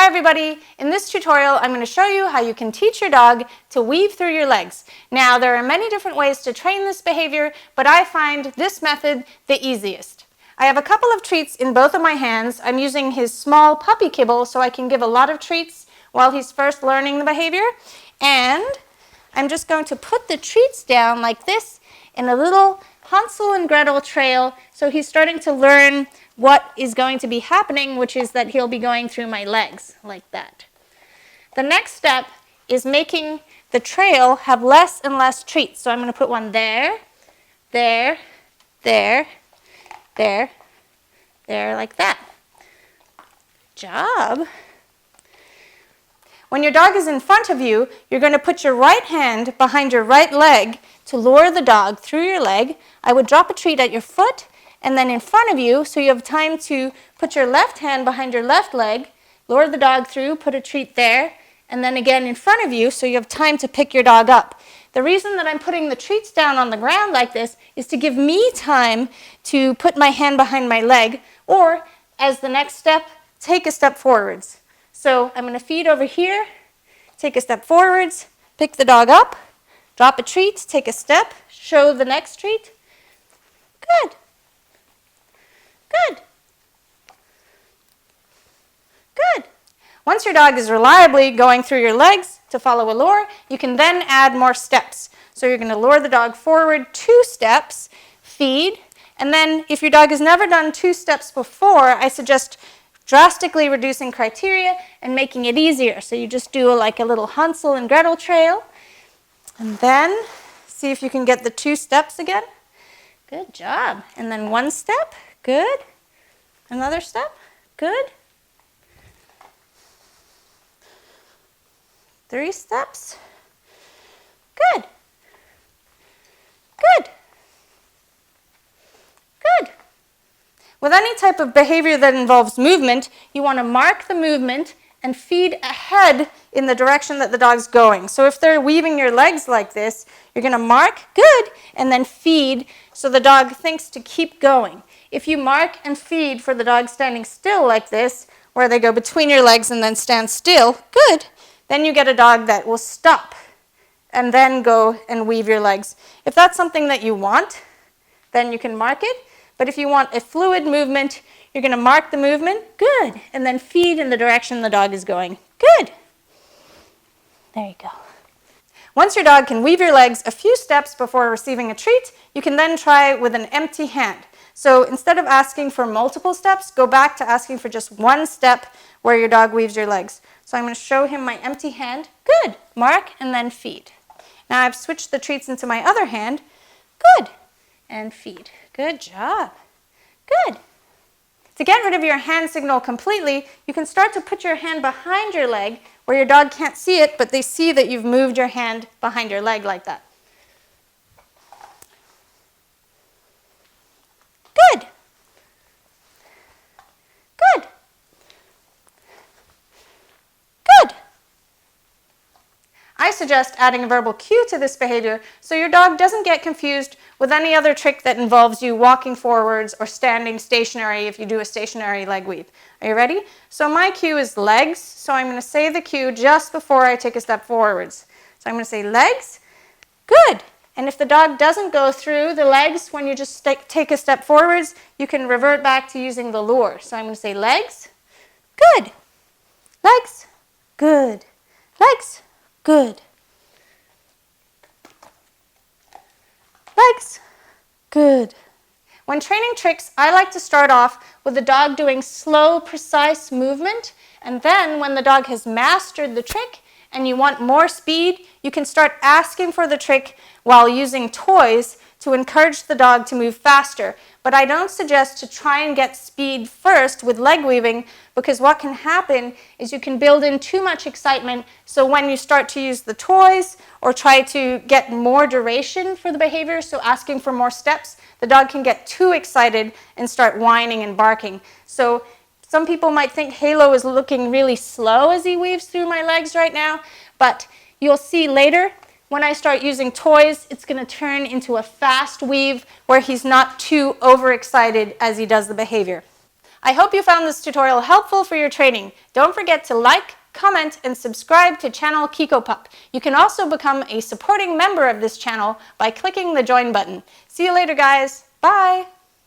everybody, in this tutorial I'm going to show you how you can teach your dog to weave through your legs. Now there are many different ways to train this behavior, but I find this method the easiest. I have a couple of treats in both of my hands. I'm using his small puppy kibble so I can give a lot of treats while he's first learning the behavior. And I'm just going to put the treats down like this in a little Hansel and Gretel trail, so he's starting to learn what is going to be happening, which is that he'll be going through my legs like that. The next step is making the trail have less and less treats. So I'm going to put one there, there, there, there, there, like that. Good job. When your dog is in front of you, you're going to put your right hand behind your right leg to lure the dog through your leg. I would drop a treat at your foot and then in front of you, so you have time to put your left hand behind your left leg, lure the dog through, put a treat there, and then again in front of you, so you have time to pick your dog up. The reason that I'm putting the treats down on the ground like this is to give me time to put my hand behind my leg, or as the next step, take a step forwards. So I'm going to feed over here, take a step forwards, pick the dog up, drop a treat, take a step, show the next treat. Good. Good. Good. Once your dog is reliably going through your legs to follow a lure, you can then add more steps. So you're going to lure the dog forward 2 steps, feed, and then if your dog has never done 2 steps before, I suggest drastically reducing criteria and making it easier. So you just do like a little Hansel and Gretel trail, and then see if you can get the 2 steps again. Good job. And then 1 step. Good. Another step. Good. 3 steps. Good. Good. Good. With any type of behavior that involves movement, you want to mark the movement and feed ahead in the direction that the dog's going. So if they're weaving your legs like this, you're going to mark, good, and then feed so the dog thinks to keep going. If you mark and feed for the dog standing still like this, where they go between your legs and then stand still, good, then you get a dog that will stop and then go and weave your legs. If that's something that you want, then you can mark it. But if you want a fluid movement, you're going to mark the movement, good, and then feed in the direction the dog is going, good. There you go. Once your dog can weave your legs a few steps before receiving a treat, you can then try with an empty hand. So instead of asking for multiple steps, go back to asking for just 1 step where your dog weaves your legs. So I'm going to show him my empty hand, good, mark, and then feed. Now I've switched the treats into my other hand, good, and feed. Good job. Good. To get rid of your hand signal completely, you can start to put your hand behind your leg where your dog can't see it, but they see that you've moved your hand behind your leg like that. Good. Good. Good. I suggest adding a verbal cue to this behavior so your dog doesn't get confused with any other trick that involves you walking forwards or standing stationary if you do a stationary leg weave. Are you ready? So my cue is legs, so I'm going to say the cue just before I take a step forwards. So I'm going to say legs, good. And if the dog doesn't go through the legs when you just take a step forwards, you can revert back to using the lure. So I'm going to say legs, good. Legs, good. Legs, good. Legs, good. When training tricks, I like to start off with the dog doing slow, precise movement, and then when the dog has mastered the trick and you want more speed, you can start asking for the trick while using toys to encourage the dog to move faster. But I don't suggest to try and get speed first with leg weaving, because what can happen is you can build in too much excitement, so when you start to use the toys or try to get more duration for the behavior, so asking for more steps, the dog can get too excited and start whining and barking. So some people might think Halo is looking really slow as he weaves through my legs right now, but you'll see later when I start using toys, it's going to turn into a fast weave where he's not too overexcited as he does the behavior. I hope you found this tutorial helpful for your training. Don't forget to like, comment, and subscribe to channel Kikopup. You can also become a supporting member of this channel by clicking the join button. See you later, guys. Bye.